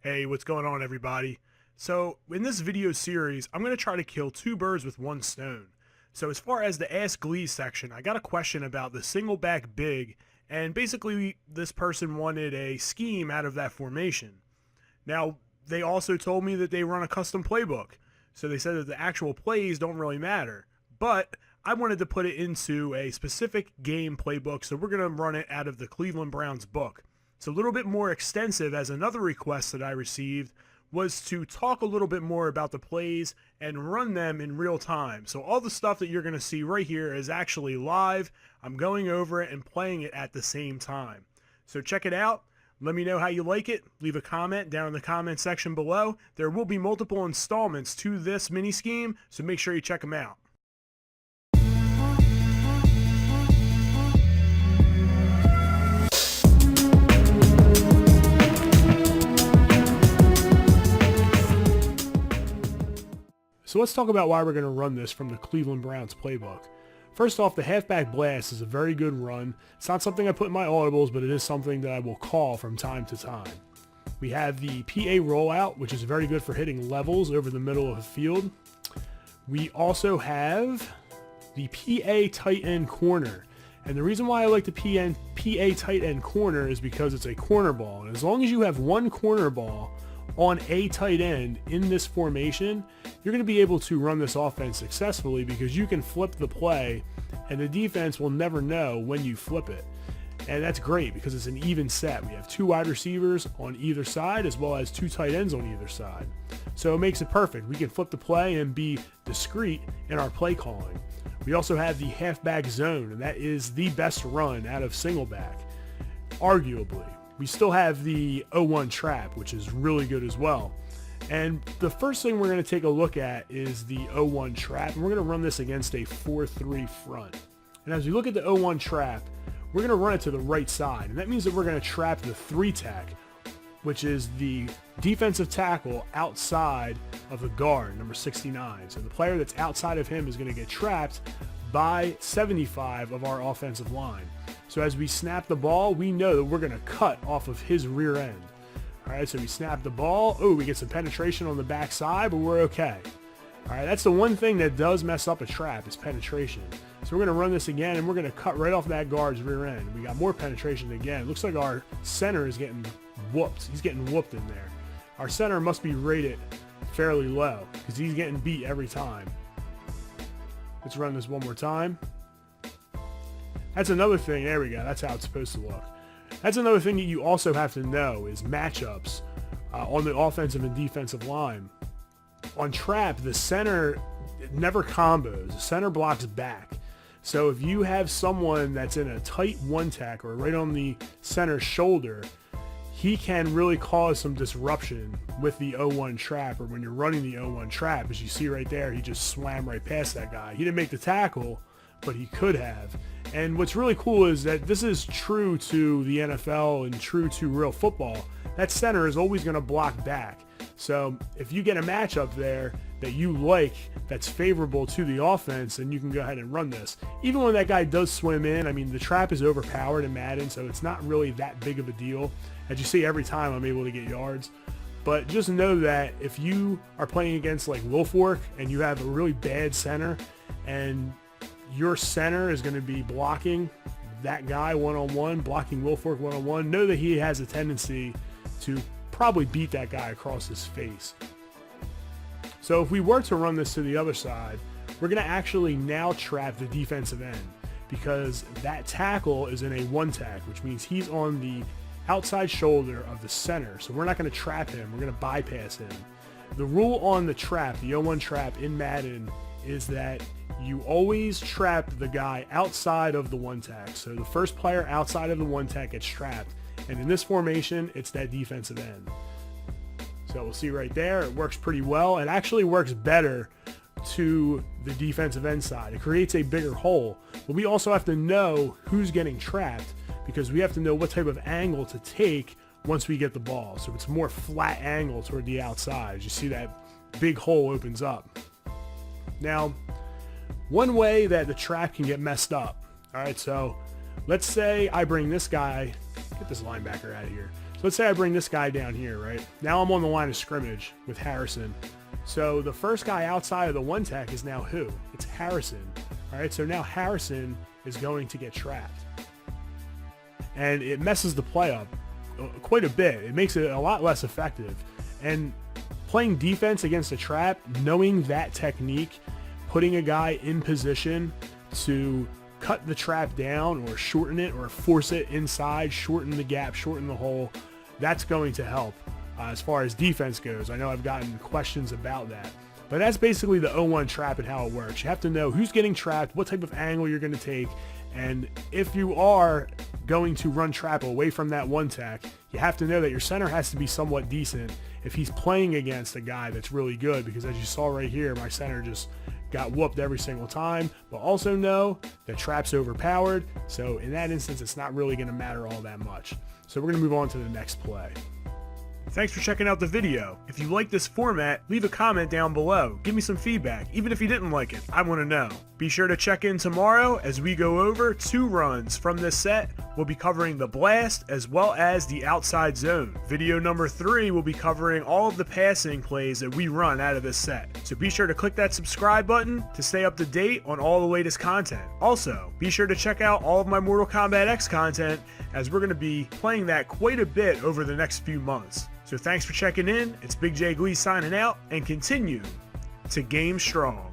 Hey, what's going on, everybody? So in this video series, I'm going to try to kill two birds with one stone. So as far as the Ask Gleez section, I got a question about the Singleback big, and basically this person wanted a scheme out of that formation. Now, they also told me that they run a custom playbook, so they said that the actual plays don't really matter, but I wanted to put it into a specific game playbook, so we're going to run it out of the Cleveland Browns book. It's a little bit more extensive, as another request that I received was to talk a little bit more about the plays and run them in real time. So all the stuff that you're going to see right here is actually live. I'm going over it and playing it at the same time. So check it out. Let me know how you like it. Leave a comment down in the comment section below. There will be multiple installments to this mini scheme, so make sure you check them out. So let's talk about why we're going to run this from the Cleveland Browns playbook. First off, the halfback blast is a very good run. It's not something I put in my audibles, but it is something that I will call from time to time. We have the PA rollout, which is very good for hitting levels over the middle of the field. We also have the PA tight end corner. And the reason why I like the PA tight end corner is because it's a corner ball. And as long as you have one corner ball on a tight end in this formation, you're going to be able to run this offense successfully because you can flip the play and the defense will never know when you flip it. And that's great because it's an even set. We have two wide receivers on either side as well as two tight ends on either side. So it makes it perfect. We can flip the play and be discreet in our play calling. We also have the halfback zone, and that is the best run out of Singleback, arguably. We still have the 0-1 trap, which is really good as well. And the first thing we're going to take a look at is the 0-1 trap, and we're going to run this against a 4-3 front. And as we look at the 0-1 trap, we're going to run it to the right side, and that means that we're going to trap the 3-tack, which is the defensive tackle outside of the guard, number 69. So the player that's outside of him is going to get trapped by 75 of our offensive line. So as we snap the ball, we know that we're going to cut off of his rear end. All right, so we snap the ball. Oh, we get some penetration on the backside, but we're okay. All right, that's the one thing that does mess up a trap is penetration. So we're going to run this again, and we're going to cut right off that guard's rear end. We got more penetration again. It looks like our center is getting whooped. He's getting whooped in there. Our center must be rated fairly low because he's getting beat every time. Let's run this one more time. That's another thing. There we go. That's how it's supposed to look. That's another thing that you also have to know is matchups on the offensive and defensive line. On trap, the center never combos. The center blocks back. So if you have someone that's in a tight one-tack or right on the center shoulder, he can really cause some disruption with the 0-1 trap, or when you're running the 0-1 trap. As you see right there, he just swam right past that guy. He didn't make the tackle, but he could have. And what's really cool is that this is true to the NFL and true to real football. That center is always going to block back. So if you get a matchup there that you like that's favorable to the offense, then you can go ahead and run this. Even when that guy does swim in, I mean, the trap is overpowered in Madden, so it's not really that big of a deal. As you see, every time I'm able to get yards. But just know that if you are playing against like Wilfork and you have a really bad center and your center is going to be blocking that guy one-on-one, blocking Wilfork one-on-one, know that he has a tendency to probably beat that guy across his face. So if we were to run this to the other side, we're going to actually now trap the defensive end because that tackle is in a one-tack, which means he's on the outside shoulder of the center. So we're not going to trap him. We're going to bypass him. The rule on the trap, the 0-1 trap in Madden, is that you always trap the guy outside of the one-tack. So the first player outside of the one-tack gets trapped. And in this formation, it's that defensive end. So we'll see right there, it works pretty well. It actually works better to the defensive end side. It creates a bigger hole. But we also have to know who's getting trapped because we have to know what type of angle to take once we get the ball. So it's more flat angle toward the outside. You see that big hole opens up. Now, one way that the trap can get messed up. All right, so let's say I bring this guy, get this linebacker out of here. So let's say I bring this guy down here, right? Now I'm on the line of scrimmage with Harrison. So the first guy outside of the one tech is now who? It's Harrison. All right, so now Harrison is going to get trapped. And it messes the play up quite a bit. It makes it a lot less effective. And playing defense against a trap, knowing that technique, putting a guy in position to cut the trap down or shorten it or force it inside, shorten the gap, shorten the hole, that's going to help as far as defense goes. I know I've gotten questions about that. But that's basically the 0-1 trap and how it works. You have to know who's getting trapped, what type of angle you're going to take, and if you are going to run trap away from that one tech, you have to know that your center has to be somewhat decent if he's playing against a guy that's really good, because as you saw right here, my center just got whooped every single time. But also know that trap's overpowered, so in that instance, it's not really going to matter all that much. So we're going to move on to the next play. Thanks for checking out the video. If you like this format, leave a comment down below. Give me some feedback, even if you didn't like it. I want to know. Be sure to check in tomorrow as we go over 2 runs from this set. We'll be covering the blast as well as the outside zone. Video number 3 will be covering all of the passing plays that we run out of this set. So be sure to click that subscribe button to stay up to date on all the latest content. Also, be sure to check out all of my Mortal Kombat X content, as we're going to be playing that quite a bit over the next few months. So thanks for checking in. It's Big J Gleez signing out, and continue to game strong.